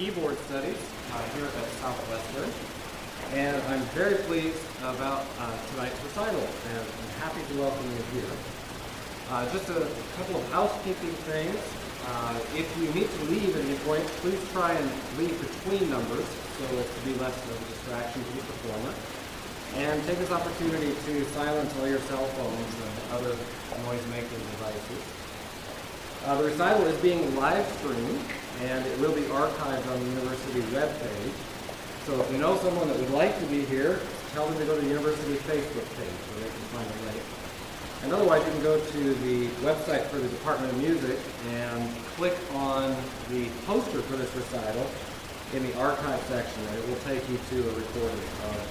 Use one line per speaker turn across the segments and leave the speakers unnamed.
keyboard studies here at Southwestern, and I'm very pleased about tonight's recital, and I'm happy to welcome you here. Just a couple of housekeeping things. If you need to leave at any point, please try and leave between numbers so as to be less of a distraction to the performer. And take this opportunity to silence all your cell phones and other noise-making devices. The recital is being live streamed, and it will be archived on the university webpage. So if you know someone that would like to be here, tell them to go to the university Facebook page where they can find a link. And otherwise, you can go to the website for the Department of Music and click on the poster for this recital in the archive section, and it will take you to a recording of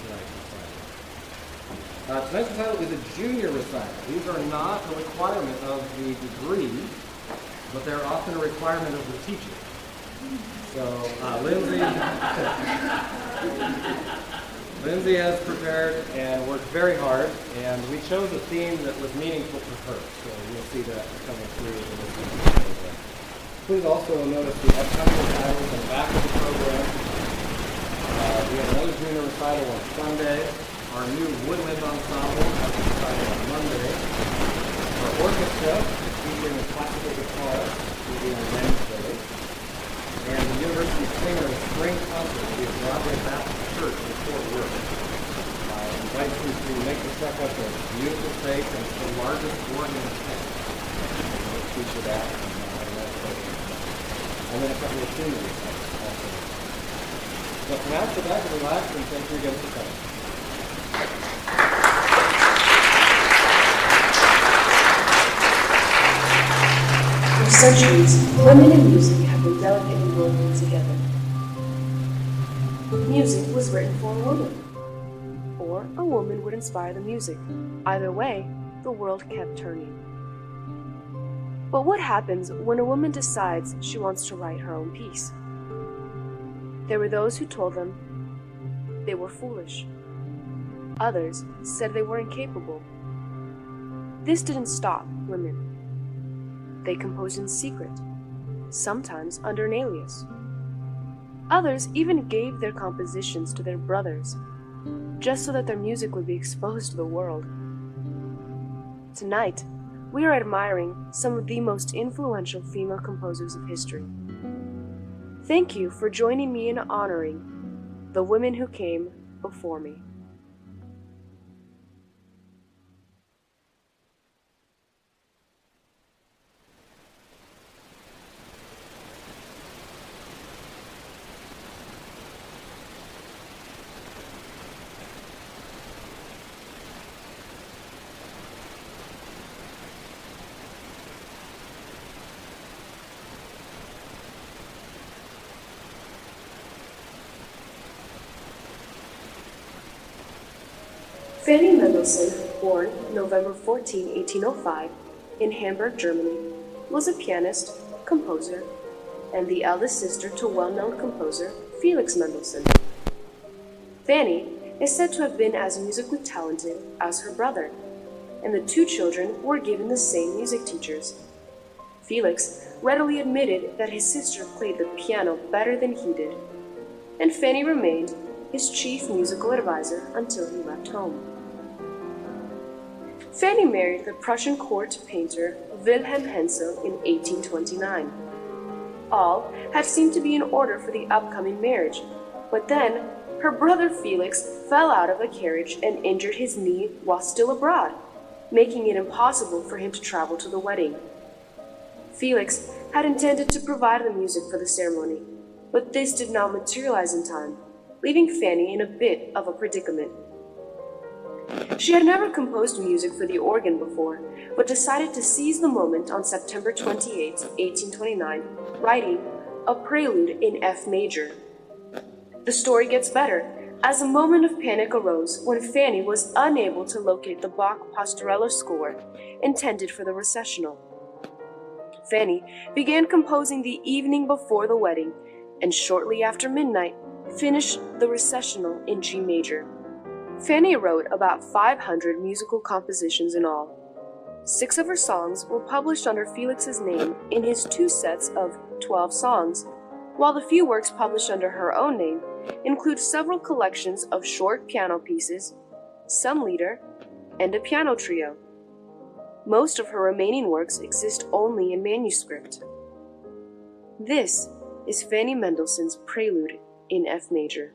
tonight's recital. Tonight's recital is a junior recital. These are not a requirement of the degree, but they're often a requirement of the teacher. So Lindsey has prepared and worked very hard, and we chose a theme that was meaningful to her. So you'll see that coming through in this program. Please also notice the upcoming recitals on the back of the program. We have another junior recital on Sunday. Our new woodwind ensemble has a recital on Monday. Our orchestra, featuring a classical guitar, will be on Wednesday. And the University Singer Spring Concert will be at Broadway Baptist Church in Fort Worth. I invite you to make the trek up a beautiful space, and it's the largest organ in Texas. We'll feature that in that program. And then a couple of senior recitals also. So for now, sit back and relax, and thank you again for coming.
For centuries, women in music have been delicately woven together. Music was written for a woman, or a woman would inspire the music. Either way, the world kept turning. But what happens when a woman decides she wants to write her own piece? There were those who told them they were foolish. Others said they were incapable. This didn't stop women. They composed in secret, sometimes under an alias. Others even gave their compositions to their brothers, just so that their music would be exposed to the world. Tonight, we are admiring some of the most influential female composers of history. Thank you for joining me in honoring the women who came before me. Fanny Mendelssohn, born November 14, 1805, in Hamburg, Germany, was a pianist, composer, and the eldest sister to well-known composer Felix Mendelssohn. Fanny is said to have been as musically talented as her brother, and the two children were given the same music teachers. Felix readily admitted that his sister played the piano better than he did, and Fanny remained his chief musical advisor until he left home. Fanny married the Prussian court painter Wilhelm Hensel in 1829. All had seemed to be in order for the upcoming marriage, but then her brother Felix fell out of a carriage and injured his knee while still abroad, making it impossible for him to travel to the wedding. Felix had intended to provide the music for the ceremony, but this did not materialize in time, leaving Fanny in a bit of a predicament. She had never composed music for the organ before, but decided to seize the moment on September 28, 1829, writing a prelude in F major. The story gets better, as a moment of panic arose when Fanny was unable to locate the Bach Pastorella score intended for the recessional. Fanny began composing the evening before the wedding, and shortly after midnight, finished the recessional in G major. Fanny wrote about 500 musical compositions in all. 6 of her songs were published under Felix's name in his 2 sets of 12 songs, while the few works published under her own name include several collections of short piano pieces, some lieder, and a piano trio. Most of her remaining works exist only in manuscript. This is Fanny Mendelssohn's Prelude in F major.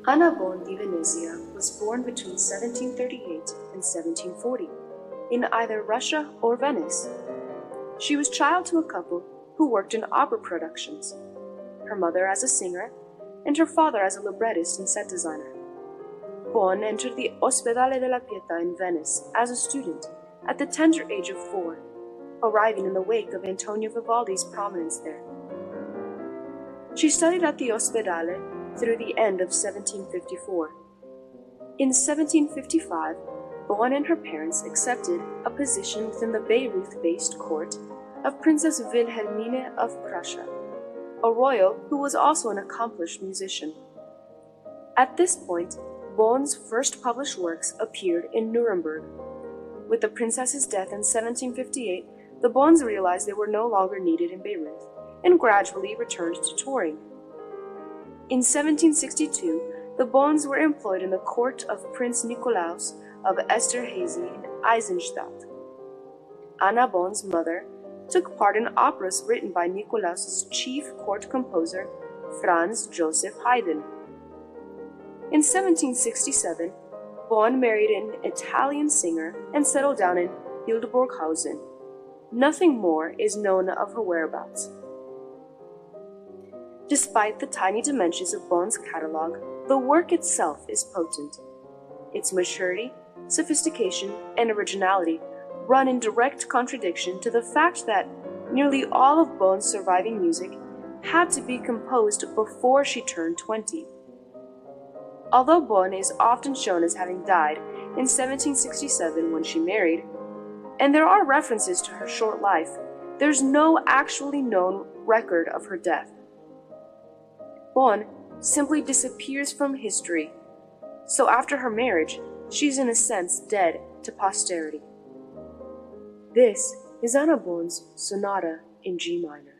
Anna Bon di Venezia was born between 1738 and 1740 in either Russia or Venice. She was child to a couple who worked in opera productions, her mother as a singer and her father as a librettist and set designer. Bon entered the Ospedale della Pietà in Venice as a student at the tender age of 4, arriving in the wake of Antonio Vivaldi's prominence there. She studied at the Ospedale through the end of 1754. In 1755, Bon and her parents accepted a position within the Bayreuth-based court of Princess Wilhelmine of Prussia, a royal who was also an accomplished musician. At this point, Bon's first published works appeared in Nuremberg. With the princess's death in 1758, the Bons realized they were no longer needed in Bayreuth and gradually returned to touring. In 1762, the Bons were employed in the court of Prince Nikolaus of Esterhazy in Eisenstadt. Anna Bon's mother took part in operas written by Nikolaus's chief court composer, Franz Joseph Haydn. In 1767, Bon married an Italian singer and settled down in Hildburghausen. Nothing more is known of her whereabouts. Despite the tiny dimensions of Bon's catalog, the work itself is potent. Its maturity, sophistication, and originality run in direct contradiction to the fact that nearly all of Bon's surviving music had to be composed before she turned 20. Although Bon is often shown as having died in 1767 when she married, and there are references to her short life, there's no actually known record of her death. Bon simply disappears from history, so after her marriage, she's in a sense dead to posterity. This is Anna Bon's Sonata in G minor.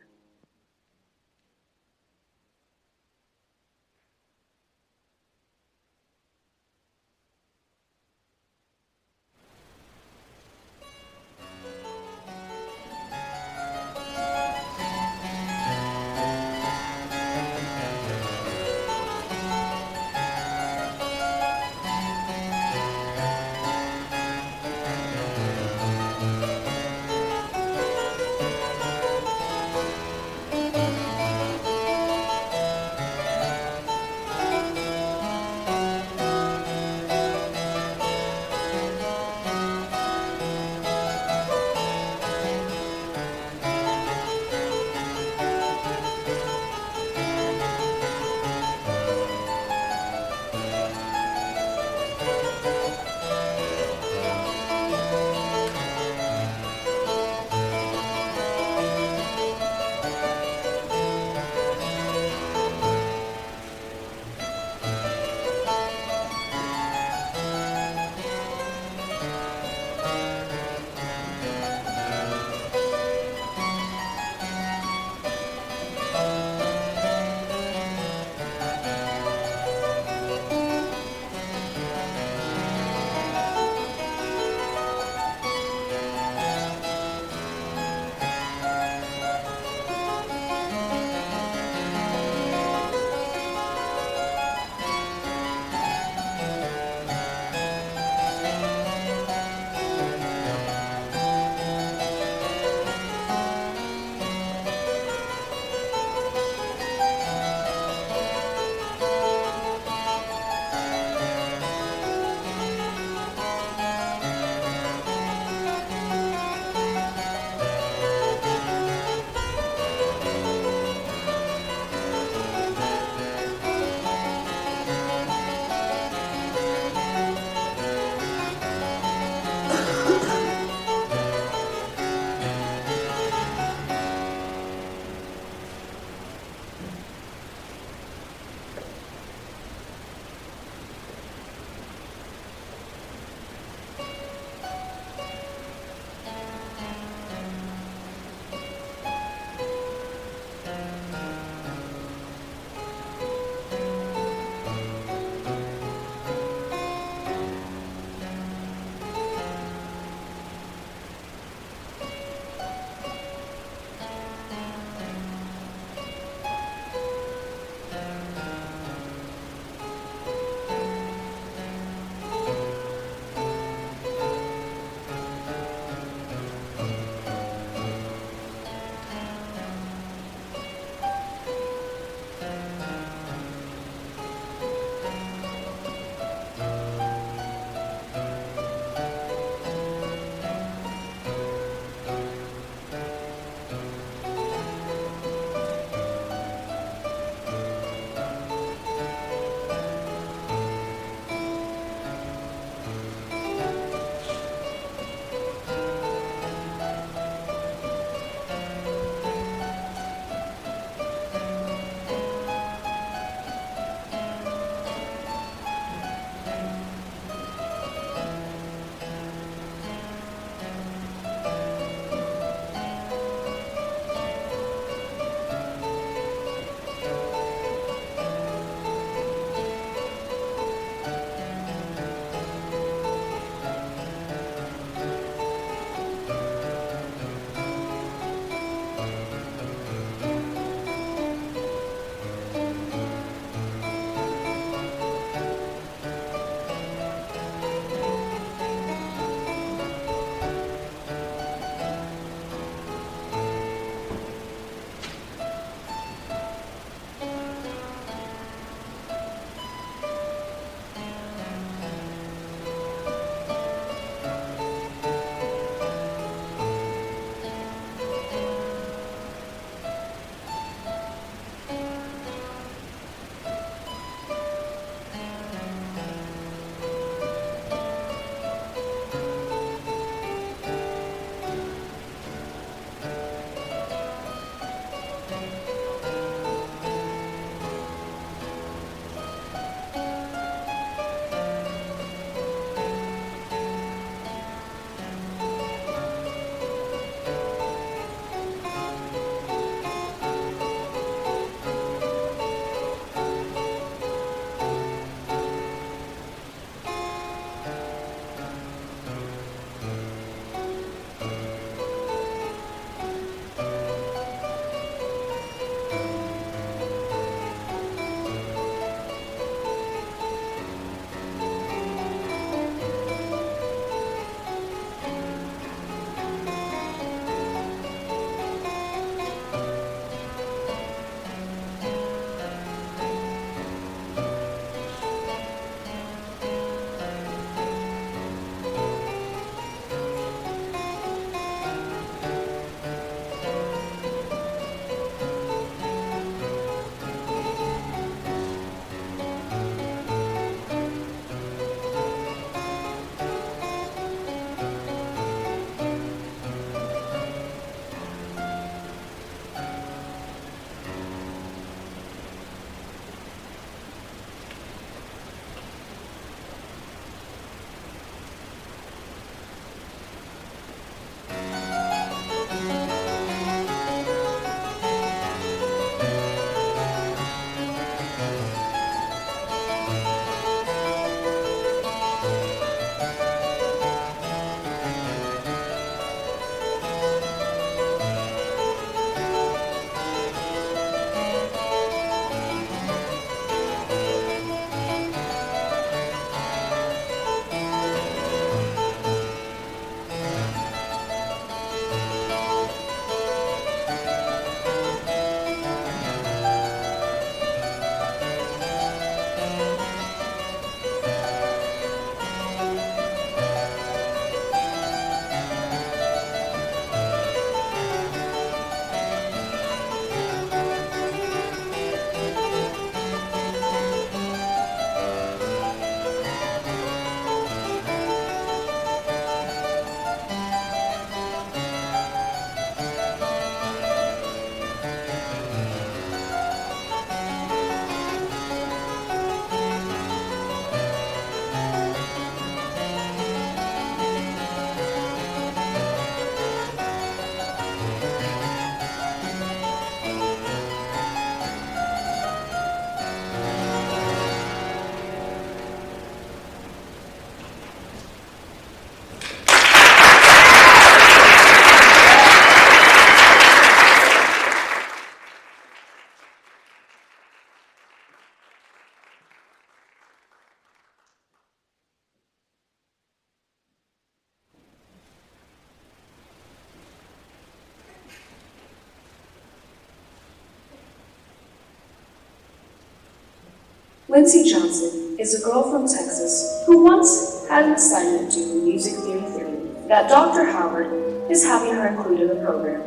Lindsey Johnson is a girl from Texas who once had an assignment due in Music Theory that Dr. Howard is having her include in the program.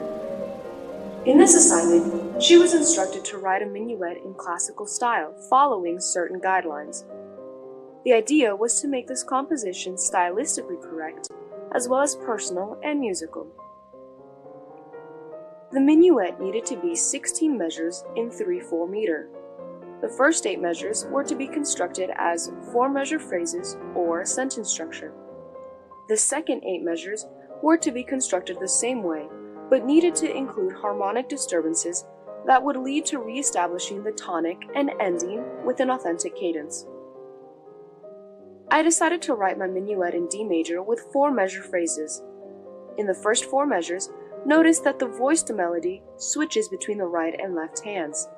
In this assignment, she was instructed to write a minuet in classical style, following certain guidelines. The idea was to make this composition stylistically correct, as well as personal and musical. The minuet needed to be 16 measures in 3/4 meter. The first 8 measures were to be constructed as 4-measure phrases or sentence structure. The second 8 measures were to be constructed the same way, but needed to include harmonic disturbances that would lead to re-establishing the tonic and ending with an authentic cadence. I decided to write my minuet in D major with 4-measure phrases. In the first 4 measures, notice that the voice to melody switches between the right and left hands.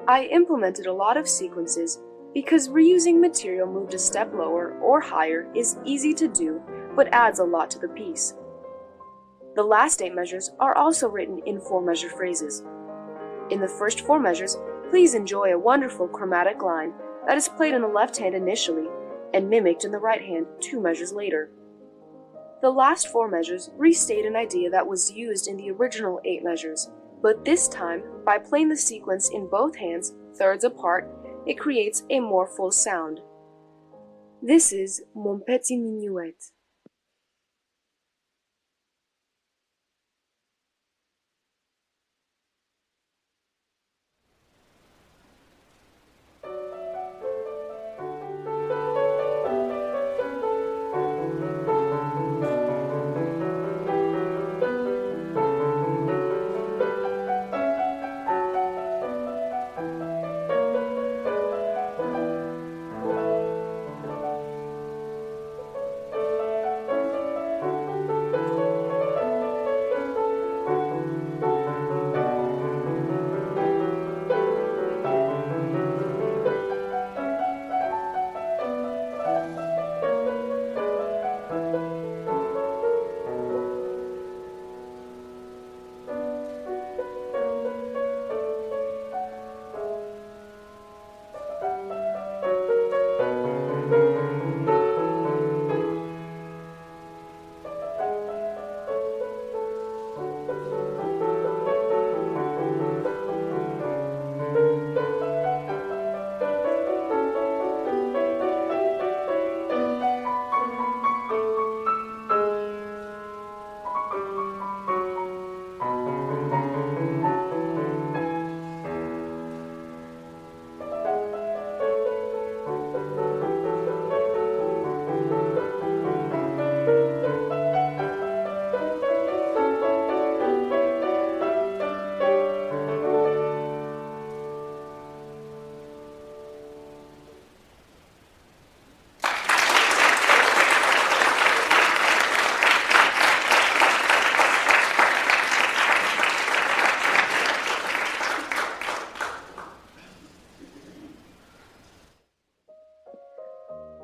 I implemented a lot of sequences because reusing material moved a step lower or higher is easy to do but adds a lot to the piece. The last 8 measures are also written in 4-measure phrases. In the first 4 measures, please enjoy a wonderful chromatic line that is played in the left hand initially and mimicked in the right hand 2 measures later. The last 4 measures restate an idea that was used in the original 8 measures, but this time, by playing the sequence in both hands, thirds apart, it creates a more full sound. This is Mon Petit Minuet.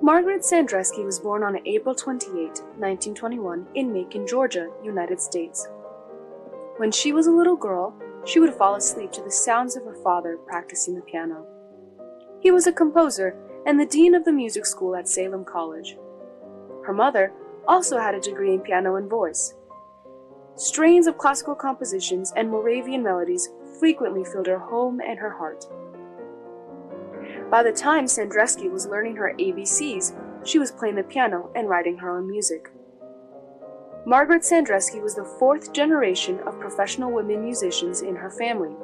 Margaret Sandreski was born on April 28, 1921, in Macon, Georgia, United States. When she was a little girl, she would fall asleep to the sounds of her father practicing the piano. He was a composer and the dean of the music school at Salem College. Her mother also had a degree in piano and voice. Strains of classical compositions and Moravian melodies frequently filled her home and her heart. By the time Sandreski was learning her ABCs, she was playing the piano and writing her own music. Margaret Sandreski was the 4th generation of professional women musicians in her family.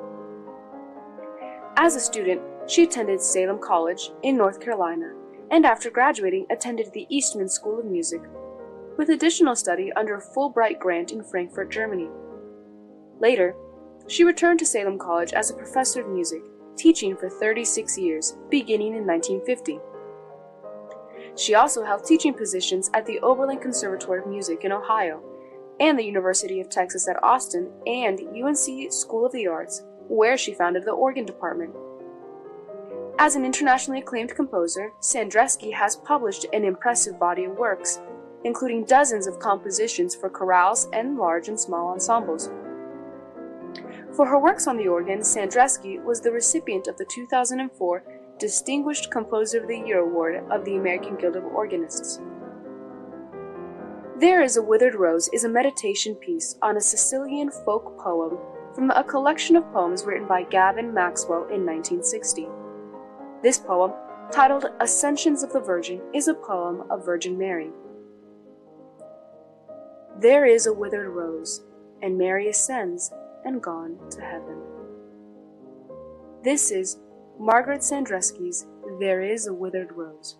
As a student, she attended Salem College in North Carolina, and after graduating attended the Eastman School of Music, with additional study under a Fulbright grant in Frankfurt, Germany. Later, she returned to Salem College as a professor of music, teaching for 36 years, beginning in 1950. She also held teaching positions at the Oberlin Conservatory of Music in Ohio, and the University of Texas at Austin, and UNC School of the Arts, where she founded the organ department. As an internationally acclaimed composer, Sandreski has published an impressive body of works, including dozens of compositions for chorales and large and small ensembles. For her works on the organ, Sandreski was the recipient of the 2004 Distinguished Composer of the Year Award of the American Guild of Organists. There is a Withered Rose is a meditation piece on a Sicilian folk poem from a collection of poems written by Gavin Maxwell in 1960. This poem, titled Ascensions of the Virgin, is a poem of Virgin Mary. There is a withered rose, and Mary ascends and gone to heaven. This is Margaret Sandreski's There is a Withered Rose.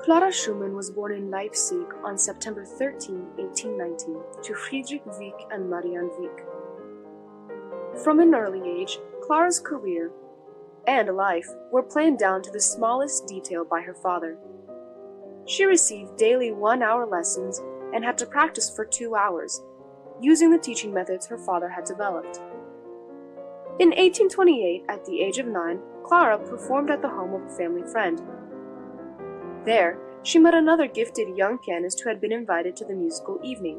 Clara Schumann was born in Leipzig on September 13, 1819, to Friedrich Wieck and Marianne Wieck. From an early age, Clara's career and life were planned down to the smallest detail by her father. She received daily 1-hour lessons and had to practice for 2 hours, using the teaching methods her father had developed. In 1828, at the age of 9, Clara performed at the home of a family friend. There, she met another gifted young pianist who had been invited to the musical evening.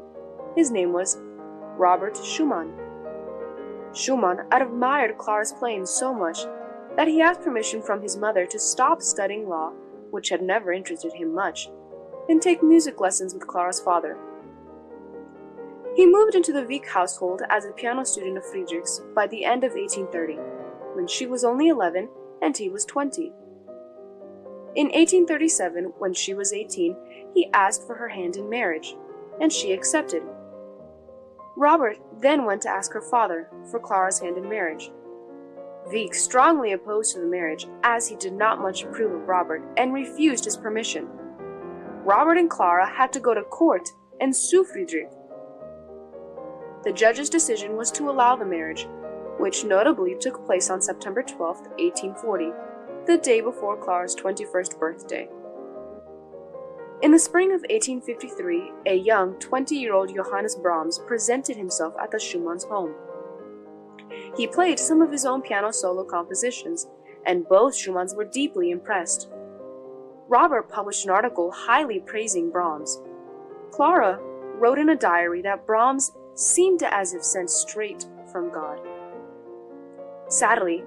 His name was Robert Schumann. Schumann admired Clara's playing so much that he asked permission from his mother to stop studying law, which had never interested him much, and take music lessons with Clara's father. He moved into the Wieck household as a piano student of Friedrich's by the end of 1830, when she was only 11 and he was 20. In 1837, when she was 18, he asked for her hand in marriage, and she accepted. Robert then went to ask her father for Clara's hand in marriage. Wieck strongly opposed to the marriage as he did not much approve of Robert and refused his permission. Robert and Clara had to go to court and sue Friedrich. The judge's decision was to allow the marriage, which notably took place on September 12, 1840, the day before Clara's 21st birthday. In the spring of 1853, a young 20-year-old Johannes Brahms presented himself at the Schumann's home. He played some of his own piano solo compositions, and both Schumanns were deeply impressed. Robert published an article highly praising Brahms. Clara wrote in a diary that Brahms seemed as if sent straight from God. Sadly,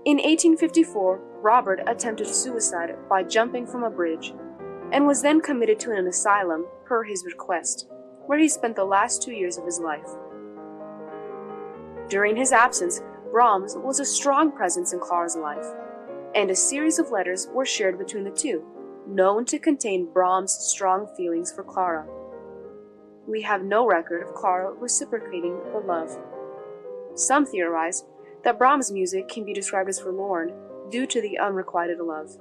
in 1854, Robert attempted suicide by jumping from a bridge, and was then committed to an asylum per his request, where he spent the last 2 years of his life. During his absence, Brahms was a strong presence in Clara's life, and a series of letters were shared between the two, known to contain Brahms' strong feelings for Clara. We have no record of Clara reciprocating the love. Some theorize that Brahms' music can be described as forlorn due to the unrequited love.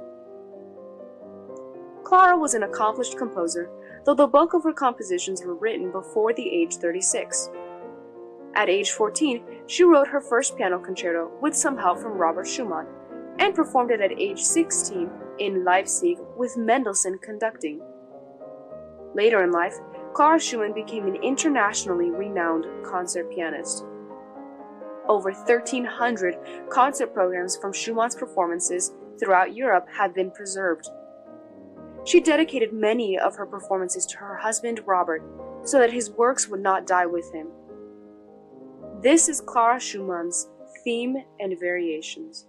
Clara was an accomplished composer, though the bulk of her compositions were written before the age 36. At age 14, she wrote her first piano concerto with some help from Robert Schumann, and performed it at age 16 in Leipzig with Mendelssohn conducting. Later in life, Clara Schumann became an internationally renowned concert pianist. Over 1,300 concert programs from Schumann's performances throughout Europe have been preserved. She dedicated many of her performances to her husband Robert, so that his works would not die with him. This is Clara Schumann's Theme and Variations.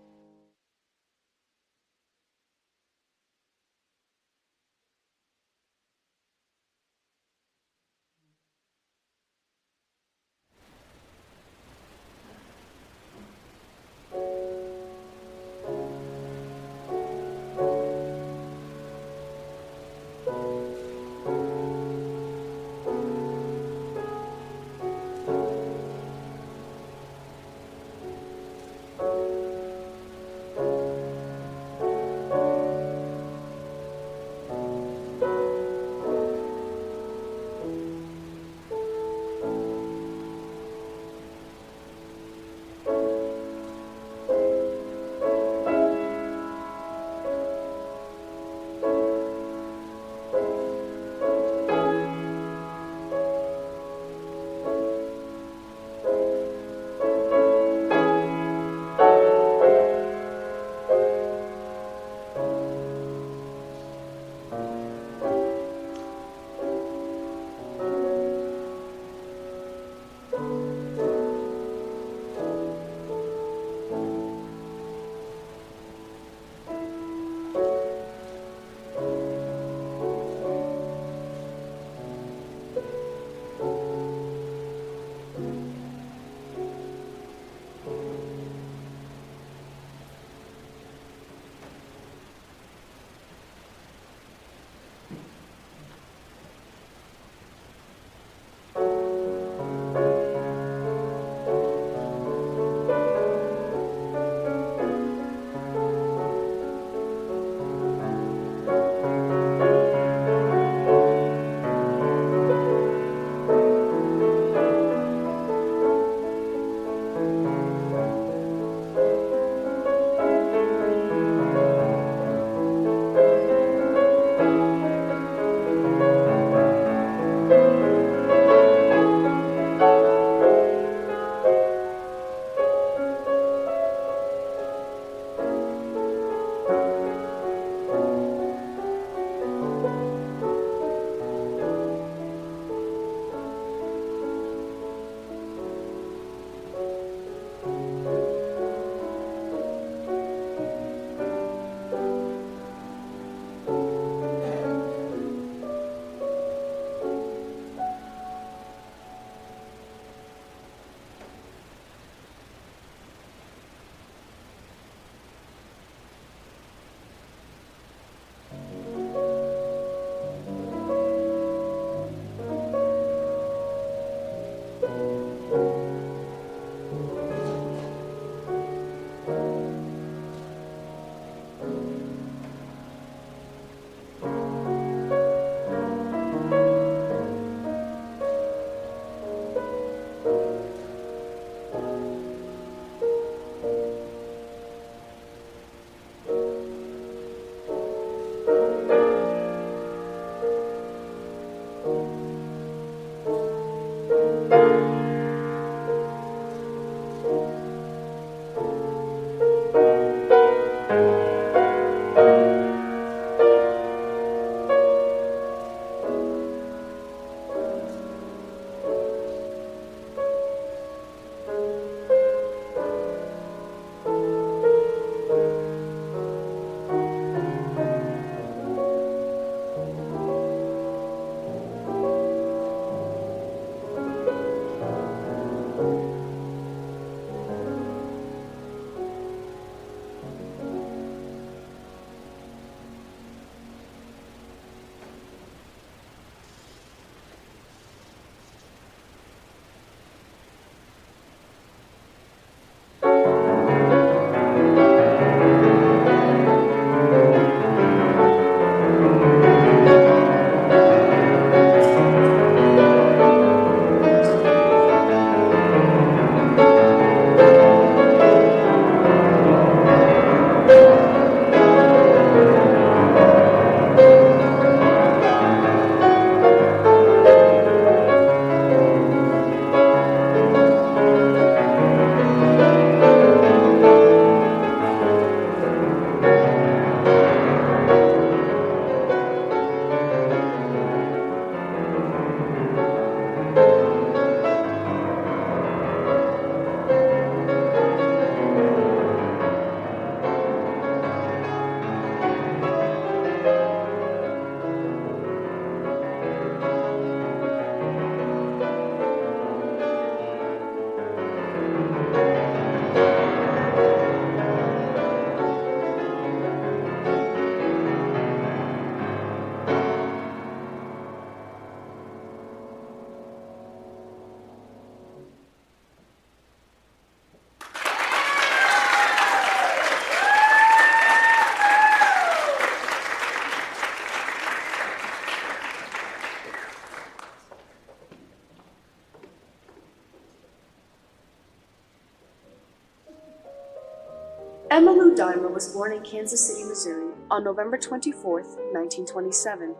Emma Lou Dimer was born in Kansas City, Missouri on November 24, 1927.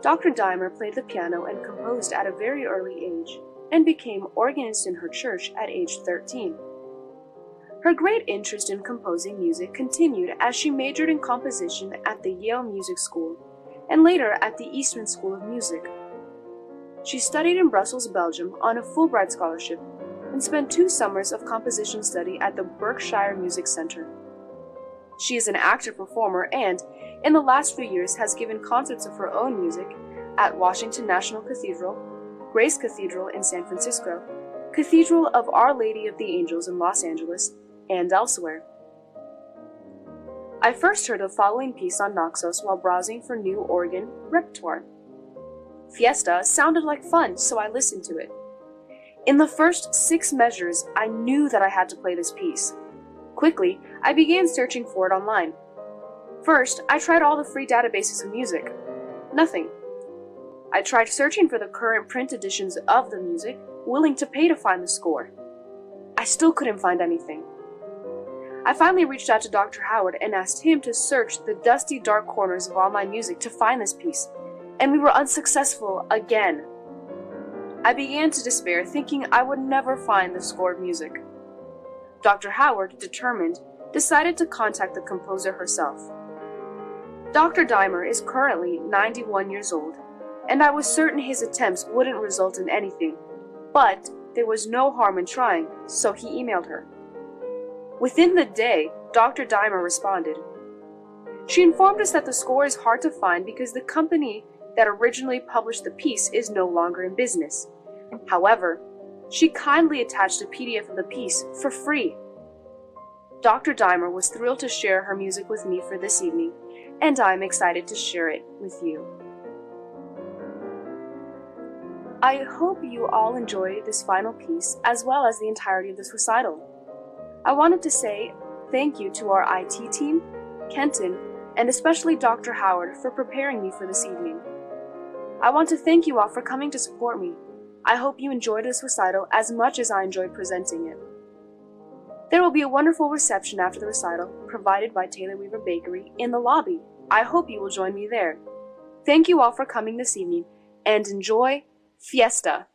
Dr. Dimer played the piano and composed at a very early age and became organist in her church at age 13. Her great interest in composing music continued as she majored in composition at the Yale Music School and later at the Eastman School of Music. She studied in Brussels, Belgium on a Fulbright scholarship and spent 2 summers of composition study at the Berkshire Music Center. She is an active performer and, in the last few years, has given concerts of her own music at Washington National Cathedral, Grace Cathedral in San Francisco, Cathedral of Our Lady of the Angels in Los Angeles, and elsewhere. I first heard the following piece on Naxos while browsing for new organ repertoire. Fiesta sounded like fun, so I listened to it. In the first 6 measures, I knew that I had to play this piece. Quickly, I began searching for it online. First, I tried all the free databases of music. Nothing. I tried searching for the current print editions of the music, willing to pay to find the score. I still couldn't find anything. I finally reached out to Dr. Howard and asked him to search the dusty, dark corners of online music to find this piece, and we were unsuccessful again. I began to despair, thinking I would never find the scored music. Dr. Howard, determined, decided to contact the composer herself. Dr. Dimer is currently 91 years old, and I was certain his attempts wouldn't result in anything, but there was no harm in trying, so he emailed her. Within the day, Dr. Dimer responded. She informed us that the score is hard to find because the company that originally published the piece is no longer in business. However, she kindly attached a PDF of the piece for free. Dr. Dimer was thrilled to share her music with me for this evening, and I'm excited to share it with you. I hope you all enjoy this final piece as well as the entirety of this recital. I wanted to say thank you to our IT team, Kenton, and especially Dr. Howard for preparing me for this evening. I want to thank you all for coming to support me. I hope you enjoyed this recital as much as I enjoyed presenting it. There will be a wonderful reception after the recital, provided by Taylor Weaver Bakery, in the lobby. I hope you will join me there. Thank you all for coming this evening, and enjoy Fiesta!